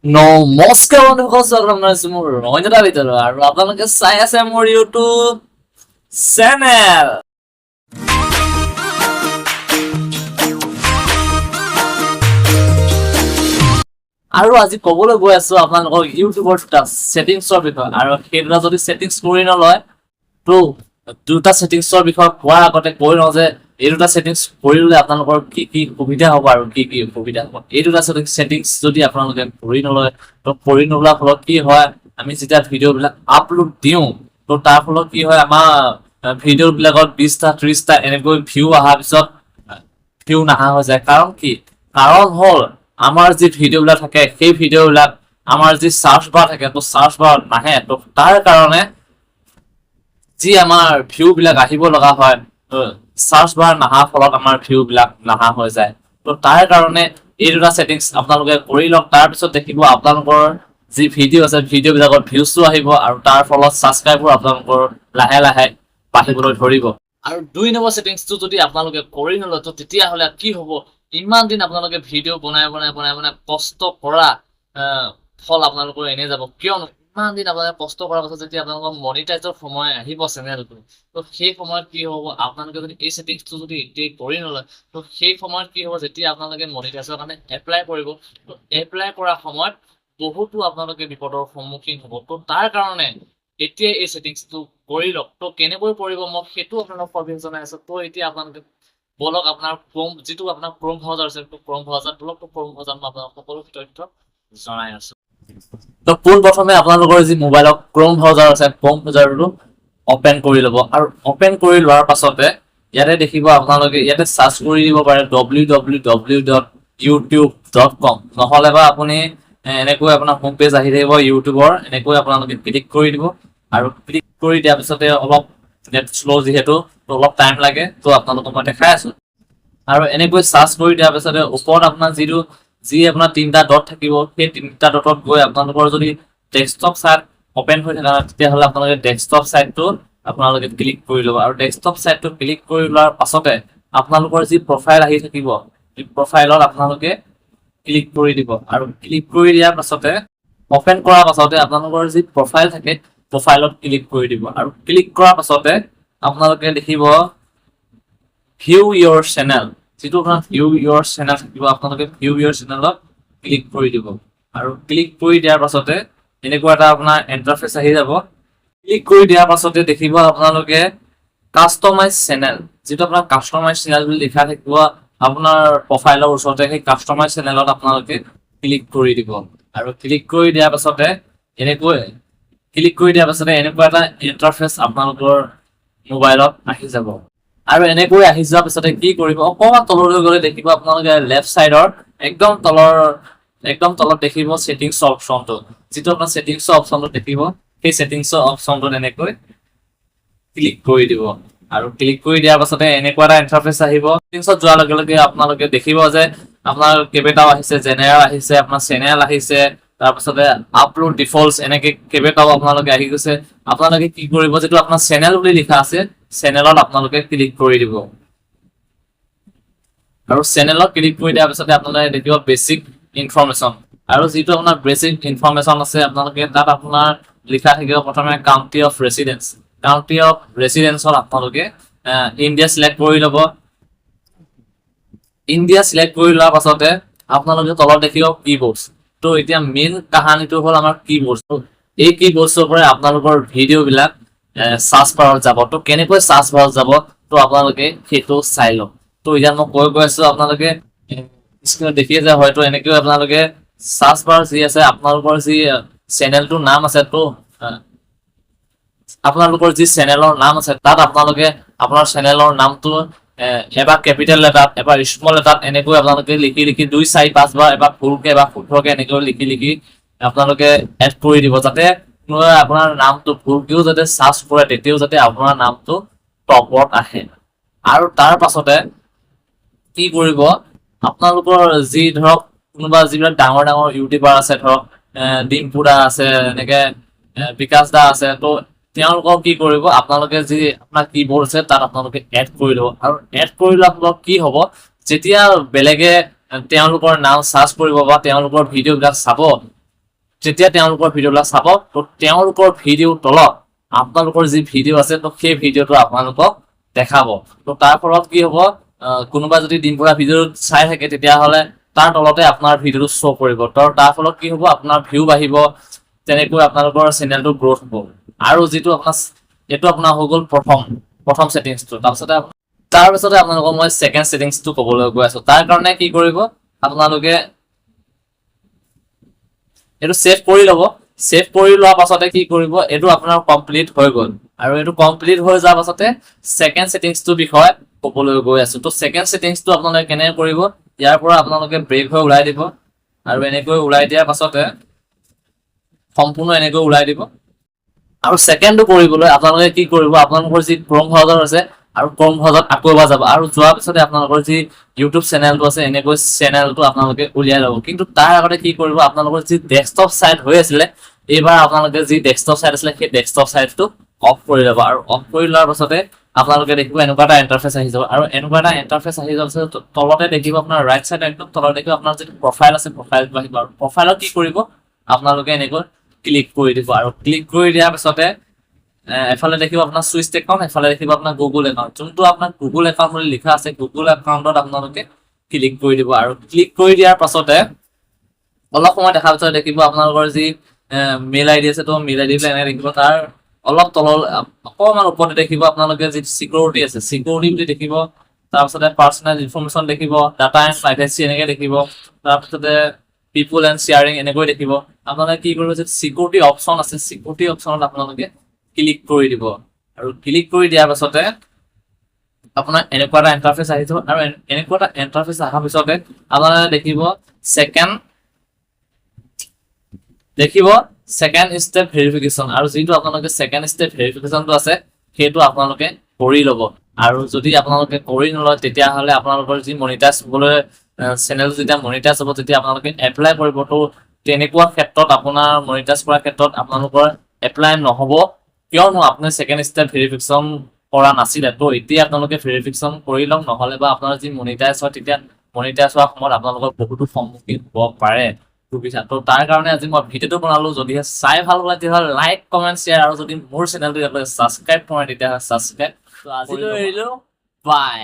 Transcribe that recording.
নমস্কাৰ বন্ধুসকল, স্বাগতম জনাইছো মোৰ ৰঞ্জনৰ ভিতৰত আৰু আপোনালোকে চাই আছে মোৰ ইউটিউব চেনেল। আৰু আজি ক'বলৈ গৈ আছো আপোনালোকক ইউটিউবৰ দুটা ছেটিংছৰ বিষয়ে, আৰু সেই দুটা যদি ছেটিংছ কৰি নলয় তো দুটা ছেটিংছৰ বিষয়ে কোৱাৰ আগতে কৈ লওঁ যে এই দুটা ছেটিংছ কৰি ল'লে আপোনালোকৰ কি কি সুবিধা হ'ব আৰু কি কি অসুবিধা হ'ব। এই দুটা ছেটিংছ যদি আপোনালোকে কৰি নলয় তো কৰি নোলোৱাৰ ফলত কি হয়, আমি যেতিয়া ভিডিঅ'বিলাক আপলোড দিওঁ তো তাৰ ফলত কি হয়, আমাৰ ভিডিঅ'বিলাকত 20টা 30টা এনেকৈ ভিউ অহাৰ পিছত ভিউ নাহা হৈ যায়। কাৰণ কি? কাৰণ হ'ল আমাৰ যি ভিডিঅ'বিলাক থাকে সেই ভিডিঅ'বিলাক আমাৰ যি চাৰ্চ বাৰ থাকে তো চাৰ্চ বাৰত নাহে। তো তাৰ কাৰণে যি আমাৰ ভিউ বিলাক আহিব লগা হয়, চাৰ্চ বাৰ নাহাৰ ফলত আমাৰ ভিউ বিলাক নাহা হৈ যায়। তো তাৰ কাৰণে এই দুটা ছেটিংছ আপোনালোকে কৰি লওক। তাৰপিছত দেখিব আপোনালোকৰ যি ভিডিঅ' আছে ভিডিঅ' বিলাকত ভিউজটো আহিব আৰু তাৰ ফলত ছাবস্ক্ৰাইবৰ আপোনালোকৰ লাহে লাহে বাঢ়িবলৈ ধৰিব। আৰু 2 নম্বৰ ছেটিংছটো যদি আপোনালোকে কৰি নলয় তো তেতিয়াহ'লে কি হ'ব, ইমান দিন আপোনালোকে ভিডিঅ' বনাই কষ্ট কৰা ফল আপোনালোকৰ এনে যাব। কিয়নো ইমান দিন আপোনালোকে কষ্ট কৰাৰ পাছত যেতিয়া আপোনালোকৰ মনিটাইজৰ সময় আহিব চেনেলটো, তো সেই সময়ত কি হ'ব, আপোনালোকে যদি এই ছেটিংছটো যদি এতিয়াই কৰি নলয় তো সেই সময়ত কি হ'ব, যেতিয়া আপোনালোকে মনিটাইজৰ কাৰণে এপ্লাই কৰিব তো এপ্লাই কৰা সময়ত বহুতো আপোনালোকে বিপদৰ সন্মুখীন হ'ব। তো তাৰ কাৰণে এতিয়া এই ছেটিংছটো কৰি লওক। তো কেনেকৈ কৰিব মই সেইটো আপোনালোকক সবিশেষ জনাই আছো। তো এতিয়া আপোনালোকে বলক আপোনাৰ যিটো আপোনাৰ ক্ৰোম ব্ৰাউজাৰ আছে ক্ৰোম ব্ৰাউজাৰ বলক, তো ক্ৰোম ব্ৰাউজাৰ মই আপোনালোকক সকলো তথ্য জনাই আছো। তো পোনপ্ৰথমে আপোনালোকৰ যি মোবাইলত ক্ৰোম ব্ৰাউজাৰ আছে ক্ৰোম ব্ৰাউজাৰটো অপেন কৰি ল'ব। আৰু অপেন কৰি লোৱাৰ পাছতে ইয়াতে দেখিব আপোনালোকে ইয়াতে সাৰ্চ কৰি দিব পাৰে www.youtube.com, নহ'লে বা আপুনি এনেকৈ আপোনাৰ হোম পেজ আহি থাকিব ইউটিউবৰ। এনেকৈ আপোনালোকে ক্লিক কৰি দিব আৰু ক্লিক কৰি দিয়াৰ পিছতে অলপ নেট শ্ল' যিহেতু অলপ টাইম লাগে, তো আপোনালোকক মই দেখাই আছো। আৰু এনেকৈ সাৰ্চ কৰি দিয়াৰ পিছতে ওপৰত আপোনাৰ যি আপোনাৰ 3টা ডট থাকিব, সেই 3টা ডটত গৈ আপোনালোকৰ যদি ডেস্কটপ সাইট ওপেন হৈ থাকে তেতিয়াহ'লে আপোনালোকে ডেস্কটপ সাইটটো আপোনালোকে ক্লিক কৰি ল'ব। আৰু ডেস্কটপ সাইটটো ক্লিক কৰি লোৱাৰ পাছতে আপোনালোকৰ যি প্ৰফাইল আহি থাকিব এই প্ৰফাইলত আপোনালোকে ক্লিক কৰি দিব। আৰু ক্লিক কৰি দিয়াৰ পাছতে ওপেন কৰাৰ পাছতে আপোনালোকৰ যি প্ৰফাইল থাকে প্ৰফাইলত ক্লিক কৰি দিব। আৰু ক্লিক কৰাৰ পাছতে আপোনালোকে দেখিব ভিউ ইয়ৰ চেনেল, যিটো আপোনাৰ ভিউ ইয়ৰ চেনেল থাকিব আপোনালোকে ভিউ ইয়ৰ চেনেলত ক্লিক কৰি দিব। আৰু ক্লিক কৰি দিয়াৰ পাছতে এনেকুৱা এটা আপোনাৰ ইন্টাৰফেচ আহি যাব। ক্লিক কৰি দিয়াৰ পাছতে দেখিব আপোনালোকে কাষ্টমাইজ চেনেল, যিটো আপোনাৰ কাষ্টমাইজ চেনেল বুলি লিখা থাকিব আপোনাৰ প্ৰফাইলৰ ওচৰতে, সেই কাষ্টমাইজ চেনেলত আপোনালোকে ক্লিক কৰি দিব। আৰু ক্লিক কৰি দিয়াৰ পাছতে এনেকুৱা এটা ইন্টাৰফেচ আপোনালোকৰ মোবাইলত আহি যাব। আৰু এনেকৈ আহি যোৱাৰ পিছতে কি কৰিব, অকণমান তললৈ গ'লে দেখিব আপোনালোকে লেফ্ট চাইডৰ একদম তলত দেখিব ছেটিংছৰ অপশ্যনটো, যিটো আপোনাৰ ছেটিংছৰ অপশ্যনটো দেখিব, সেই ছেটিংছৰ অপশ্যনটোত এনেকৈ ক্লিক কৰি দিব। আৰু ক্লিক কৰি দিয়াৰ পাছতে এনেকুৱা এটা ইন্টাৰফেচ আহিব। ছেটিংছত যোৱাৰ লগে লগে আপোনালোকে দেখিব যে আপোনাৰ কেইবাটাও আহিছে, জেনেৰেল আহিছে, আপোনাৰ চেনেল আহিছে, তাৰপিছতে আপলোড ডিফল্টছ, এনেকে কেইবাটাও আপোনালোকে আহি গৈছে। আপোনালোকে কি কৰিব, যিটো আপোনাৰ চেনেল বুলি লিখা আছে চেনেলত আপোনালোকে ক্লিক কৰি দিব। আৰু চেনেলত ক্লিক কৰি দিয়াৰ পিছতে আপোনালোকে দেখিব বেছিক ইনফৰমেশ্যন, আৰু যিটো আপোনাৰ বেছিক ইনফৰমেশ্যন আছে আপোনালোকে তাত আপোনাৰ লিখা থাকিব প্ৰথমে country of residence. Country of ৰেচিডেন্সত আপোনালোকে ইণ্ডিয়া চিলেক্ট কৰি ল'ব। ইণ্ডিয়া চিলেক্ট কৰি লোৱাৰ পাছতে আপোনালোকে তলত দেখিব কিবৰ্ডছ। তো এতিয়া মেইন কাহানীটো হ'ল আমাৰ কিবৰ্ডছ। এই কিবৰ্ডছৰ পৰা আপোনালোকৰ ভিডিঅ'বিলাক সাৰ্চ বাৰত যাব। তো কেনেকৈ সাৰ্চ বাৰত যাব তো আপোনালোকে সেইটো চাই লওক। তো এতিয়া মই কৈ আছো, আপোনালোকে স্ক্ৰীনত দেখিয়ে যায় হয়তো। এনেকৈ আপোনালোকে সাৰ্চ বাৰ যি আছে আপোনালোকৰ যি চেনেলটোৰ নাম আছে, তো আপোনালোকৰ যি চেনেলৰ নাম আছে তাত আপোনালোকে আপোনাৰ চেনেলৰ নামটো এবাৰ কেপিটেল লেটাৰত এবাৰ স্মল লেটাৰত এনেকৈ আপোনালোকে লিখি 2 4 5 বাৰ এবাৰ ফুলকে এবাৰ শুদ্ধকে এনেকৈ লিখি আপোনালোকে এড কৰি দিব, যাতে আপোনাৰ নামটো ভুলকেও যাতে সাৰ্চ কৰে তেতিয়াও যাতে আপোনাৰ নামটো টপত আহে। আৰু তাৰ পাছতে কি কৰিব, আপোনালোকৰ যি ধৰক কোনোবা যিবিলাক ডাঙৰ ইউটিউবাৰ আছে, ধৰক ডিম্পু দা আছে, এনেকে বিকাশ দা আছে, তো তেওঁলোকক কি কৰিব, আপোনালোকে যি আপোনাৰ কিবৰ্ড আছে তাত আপোনালোকে এড কৰি ল'ব। আৰু এড কৰি লোৱাৰ ফলত কি হ'ব, যেতিয়া বেলেগে তেওঁলোকৰ নাম সাৰ্চ কৰিব বা তেওঁলোকৰ ভিডিঅ'বিলাক চাব যেতিয়া তেওঁলোকৰ ভিডিঅ'বিলাক চাব তো তেওঁলোকৰ ভিডিঅ'ৰ তলত আপোনালোকৰ যি ভিডিঅ' আছে তো সেই ভিডিঅ'টো আপোনালোকক দেখাব তো তাৰ ফলত কি হ'ব কোনোবা যদি দিনপুৰা ভিডিঅ' চাই থাকে তেতিয়াহ'লে তাৰ তলতে আপোনাৰ ভিডিঅ'টো শ্ব' কৰিব তো তাৰ ফলত কি হ'ব আপোনাৰ ভিউ বাঢ়িব তেনেকৈ আপোনালোকৰ চেনেলটো গ্ৰ'থ হ'ব আৰু যিটো আপোনাৰ এইটো আপোনাৰ হৈ গ'ল প্ৰথম ছেটিংছটো তাৰপিছতে আপোনালোকক মই ছেকেণ্ড ছেটিংছটো ক'বলৈ গৈ আছোঁ তাৰ কাৰণে কি কৰিব আপোনালোকে এইটো ছেভ কৰি ল'ব ছেভ কৰি লোৱাৰ পাছতে কি কৰিব এইটো আপোনাৰ কমপ্লিট হৈ গ'ল আৰু এইটো কমপ্লিট হৈ যোৱাৰ পাছতে ছেকেণ্ড ছেটিংছটোৰ বিষয়ে ক'বলৈ গৈ আছোঁ তো ছেকেণ্ড ছেটিংছটো আপোনালোকে কেনেকৈ কৰিব ইয়াৰ পৰা আপোনালোকে ব্ৰেক হৈ ওলাই দিব আৰু এনেকৈ ওলাই দিয়াৰ পাছতে সম্পূৰ্ণ এনেকৈ ওলাই দিব আৰু ছেকেণ্ডটো কৰিবলৈ আপোনালোকে কি কৰিব আপোনালোকৰ যি ক্ৰম ব্ৰাউজাৰ আছে আৰু ক্ৰম ব্ৰাউজাৰত আকৌ এবাৰ যাব আৰু যোৱাৰ পিছতে আপোনালোকৰ যি ইউটিউব চেনেলটো আছে এনেকৈ চেনেলটো আপোনালোকে উলিয়াই ল'ব কিন্তু তাৰ আগতে কি কৰিব আপোনালোকৰ যি ডেস্কটপ ছাইট হৈ আছিলে এইবাৰ আপোনালোকে যি ডেস্কটপ ছাইট আছিলে সেই ডেস্কটপ ছাইটটো অফ কৰি ল'ব আৰু অফ কৰি লোৱাৰ পাছতে আপোনালোকে দেখিব এনেকুৱা এটা ইণ্টাৰফেচ আহি যাব আৰু এনেকুৱা এটা ইণ্টাৰফেচ আহি যোৱাৰ পিছত তলতে দেখিব আপোনাৰ ৰাইট চাইড একদম তলত দেখিব আপোনাৰ যিটো প্ৰফাইল আছে প্ৰফাইলটো আহিব আৰু প্ৰফাইলত কি কৰিব আপোনালোকে এনেকৈ ক্লিক কৰি দিব আৰু ক্লিক কৰি দিয়াৰ পিছতে এফালে দেখিব আপোনাৰ সুইচ একাউণ্ট এফালে দেখিব আপোনাৰ গুগল একাউণ্ট যোনটো আপোনাৰ গুগল একাউণ্ট বুলি লিখা আছে গুগল একাউণ্টত আপোনালোকে ক্লিক কৰি দিব আৰু ক্লিক কৰি দিয়াৰ পাছতে অলপ সময় দেখাৰ পিছত দেখিব আপোনালোকৰ যি মেইল আইডি আছে তো মেইল আইডি এনেকৈ দেখিব তাৰ অলপ তলৰ অকণমান ওপৰতে দেখিব আপোনালোকে যি চিকিউৰিটি আছে চিকিউৰিটি বুলি দেখিব তাৰপিছতে পাৰ্চনেল ইনফৰমেশ্যন দেখিব ডাটা এণ্ড প্ৰাইভেচি এনেকৈ দেখিব তাৰপিছতে পিপুল এণ্ড শ্বেয়াৰিং এনেকৈ দেখিব আপোনালোকে কি কৰিব যে চিকিউৰিটি অপশ্যন আছে চিকিউৰিটি অপশ্যনত আপোনালোকে ক্লিক কৰি দিব আৰু ক্লিক কৰি দিয়াৰ পাছতে আপোনাৰ এনেকুৱা এটা ইণ্টাৰফেচ আহি যাব আৰু এনেকুৱা এটা ইণ্টাৰফেচ অহাৰ পিছতে আপোনালোকে দেখিব ছেকেণ্ড ষ্টেপ ভেৰিফিকেশ্যন আৰু যিটো আপোনালোকে ছেকেণ্ড ষ্টেপ ভেৰিফিকেশ্যনটো আছে সেইটো আপোনালোকে কৰি ল'ব আৰু যদি আপোনালোকে কৰি নলয় তেতিয়াহ'লে আপোনালোকৰ যি মনিটাইজ হ'বলৈ চেনেল যেতিয়া মনিটাইজ হ'ব তেতিয়া আপোনালোকে এপ্লাই কৰিব তো তেনেকুৱা ক্ষেত্ৰত আপোনাৰ মনিটাইজ কৰাৰ ক্ষেত্ৰত আপোনালোকৰ এপ্লাই নহ'ব কিয়নো আপুনি ছেকেণ্ড ষ্টেপ ভেৰিফিকেশ্যন কৰা নাছিলে তো এতিয়া আপোনালোকে ভেৰিফিকেশ্যন কৰি লওক নহ'লে বা আপোনাৰ যি মনিটাইজ হয় তেতিয়া মনিটাইজ হোৱাৰ সময়ত আপোনালোকৰ বহুতো সন্মুখীন হ'ব পাৰে সুবিধা তো তাৰ কাৰণে আজি মই ভিডিঅ'টো বনালোঁ যদিহে চাই ভাল পালে তেতিয়াহ'লে লাইক কমেণ্ট শ্বেয়াৰ আৰু যদি মোৰ চেনেলটো ছাবস্ক্ৰাইব কৰে তেতিয়াহ'লে ছাবস্ক্ৰাইব তো আজিলৈ এৰিলোঁ বাই